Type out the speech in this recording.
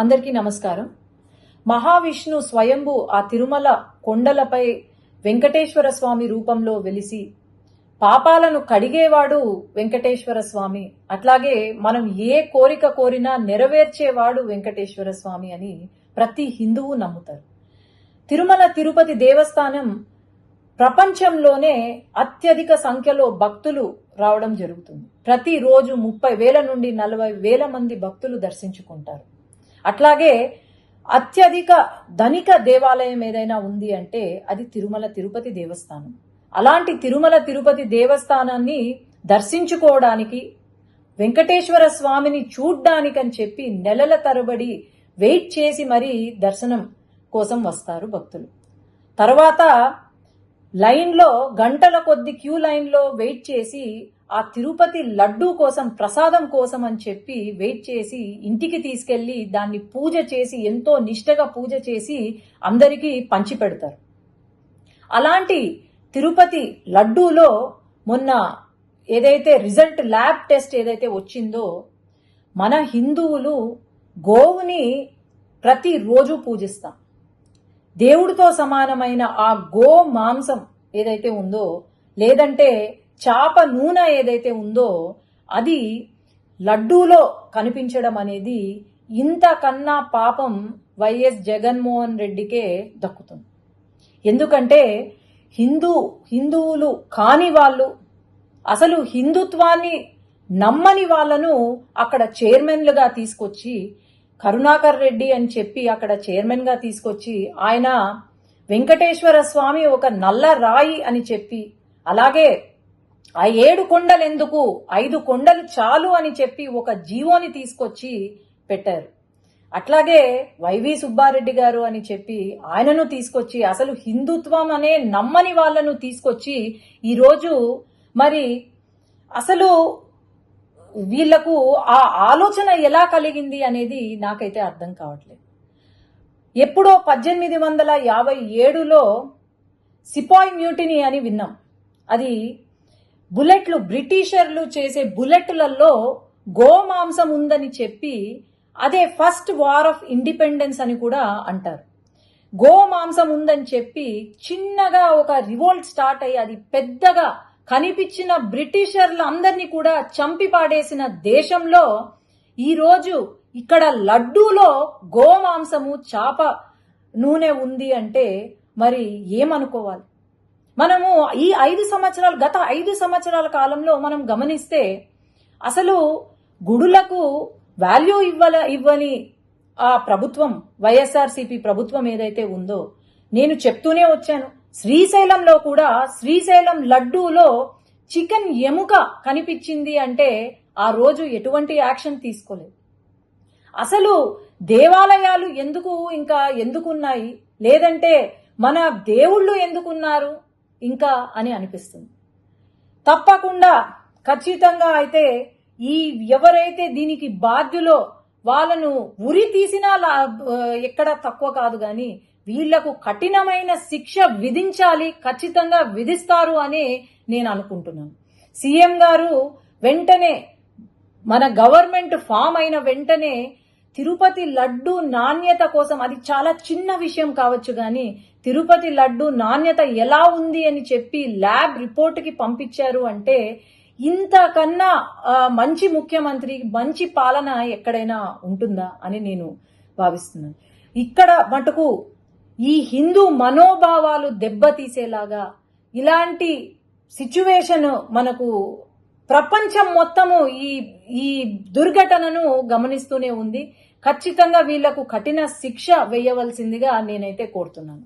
అందరికీ నమస్కారం. మహావిష్ణు స్వయంభు ఆ తిరుమల కొండలపై వెంకటేశ్వర స్వామి రూపంలో వెలిసి పాపాలను కడిగేవాడు వెంకటేశ్వర స్వామి. అట్లాగే మనం ఏ కోరిక కోరినా నెరవేర్చేవాడు వెంకటేశ్వర స్వామి అని ప్రతి హిందువు నమ్ముతారు. తిరుమల తిరుపతి దేవస్థానం ప్రపంచంలోనే అత్యధిక సంఖ్యలో భక్తులు రావడం జరుగుతుంది. ప్రతిరోజు 30,000 నుండి 40,000 మంది భక్తులు దర్శించుకుంటారు. అట్లాగే అత్యధిక ధనిక దేవాలయం ఏదైనా ఉంది అంటే అది తిరుమల తిరుపతి దేవస్థానం. అలాంటి తిరుమల తిరుపతి దేవస్థానాన్ని దర్శించుకోవడానికి, వెంకటేశ్వర స్వామిని చూడ్డానికని చెప్పి నెలల తరబడి వెయిట్ చేసి మరీ దర్శనం కోసం వస్తారు భక్తులు. తర్వాత లైన్లో గంటల కొద్ది క్యూ లైన్లో వెయిట్ చేసి ఆ తిరుపతి లడ్డూ కోసం, ప్రసాదం కోసం అని చెప్పి వెయిట్ చేసి ఇంటికి తీసుకెళ్లి దాన్ని పూజ చేసి, ఎంతో నిష్టగా పూజ చేసి అందరికీ పంచి పెడతారు. అలాంటి తిరుపతి లడ్డూలో మొన్న ఏదైతే రిజల్ట్ ల్యాబ్ టెస్ట్ ఏదైతే వచ్చిందో, మన హిందువులు గోవుని ప్రతిరోజు పూజిస్తాం. దేవుడితో సమానమైన ఆ గో మాంసం ఏదైతే ఉందో, లేదంటే చాప నూనె ఏదైతే ఉందో, అది లడ్డూలో కనిపించడం అనేది ఇంతకన్నా పాపం వైఎస్ జగన్మోహన్ రెడ్డికే దక్కుతుంది. ఎందుకంటే హిందువులు కాని వాళ్ళు, అసలు హిందుత్వాన్ని నమ్మని వాళ్ళను అక్కడ చైర్మన్లుగా తీసుకొచ్చి, కరుణాకర్ రెడ్డి అని చెప్పి అక్కడ చైర్మన్ గా తీసుకొచ్చి, ఆయన వెంకటేశ్వర స్వామి ఒక నల్ల రాయి అని చెప్పి, అలాగే ఆ 7 కొండలు ఎందుకు, 5 కొండలు చాలు అని చెప్పి ఒక జీవోని తీసుకొచ్చి పెట్టారు. అట్లాగే వైవి సుబ్బారెడ్డి గారు అని చెప్పి ఆయనను తీసుకొచ్చి, అసలు హిందుత్వం అనే నమ్మని వాళ్ళను తీసుకొచ్చి ఈరోజు మరి అసలు వీళ్లకు ఆ ఆలోచన ఎలా కలిగింది అనేది నాకైతే అర్థం కావట్లేదు. ఎప్పుడో 1857లో సిపాయి మ్యూటినీ అని విన్నాం. అది బుల్లెట్లు, బ్రిటిషర్లు చేసే బుల్లెట్లలో గోమాంసం ఉందని చెప్పి అదే ఫస్ట్ వార్ ఆఫ్ ఇండిపెండెన్స్ అని కూడా అంటారు. గోమాంసం ఉందని చెప్పి చిన్నగా ఒక రివోల్ట్ స్టార్ట్ అయ్యి అది పెద్దగా కనిపించిన బ్రిటిషర్లందరినీ కూడా చంపి పాడేసిన దేశంలో ఈరోజు ఇక్కడ లడ్డూలో గోమాంసము, చాప నూనె ఉంది అంటే మరి ఏమనుకోవాలి? మనము ఈ గత 5 సంవత్సరాల కాలంలో మనం గమనిస్తే అసలు గుడులకు వాల్యూ ఇవ్వని ఆ ప్రభుత్వం, వైఎస్ఆర్సీపీ ప్రభుత్వం ఏదైతే ఉందో, నేను చెప్తూనే వచ్చాను. శ్రీశైలంలో కూడా శ్రీశైలం లడ్డూలో చికెన్ ఎముక కనిపించింది అంటే ఆ రోజు ఎటువంటి యాక్షన్ తీసుకోలేదు. అసలు దేవాలయాలు ఎందుకున్నాయి, లేదంటే మన దేవుళ్ళు ఎందుకున్నారు ఇంకా అని అనిపిస్తుంది. తప్పకుండా ఖచ్చితంగా అయితే ఎవరైతే దీనికి బాధ్యులో వాళ్ళను ఉరి తీసినా ఎక్కడ తక్కువ కాదు, కానీ వీళ్లకు కఠినమైన శిక్ష విధించాలి, ఖచ్చితంగా విధిస్తారు అని నేను అనుకుంటున్నాను. సీఎం గారు వెంటనే, మన గవర్నమెంట్ ఫామ్ అయిన వెంటనే తిరుపతి లడ్డు నాణ్యత కోసం, అది చాలా చిన్న విషయం కావచ్చు కానీ తిరుపతి లడ్డు నాణ్యత ఎలా ఉంది అని చెప్పి ల్యాబ్ రిపోర్ట్కి పంపించారు అంటే ఇంతకన్నా మంచి ముఖ్యమంత్రి, మంచి పాలన ఎక్కడైనా ఉంటుందా అని నేను భావిస్తున్నాను. ఇక్కడ మటుకు ఈ హిందూ మనోభావాలు దెబ్బతీసేలాగా ఇలాంటి సిచ్యువేషన్ మనకు ప్రపంచం మొత్తము ఈ దుర్ఘటనను గమనిస్తూనే ఉంది. ఖచ్చితంగా వీళ్లకు కఠిన శిక్ష వేయవలసిందిగా నేనైతే కోరుతున్నాను.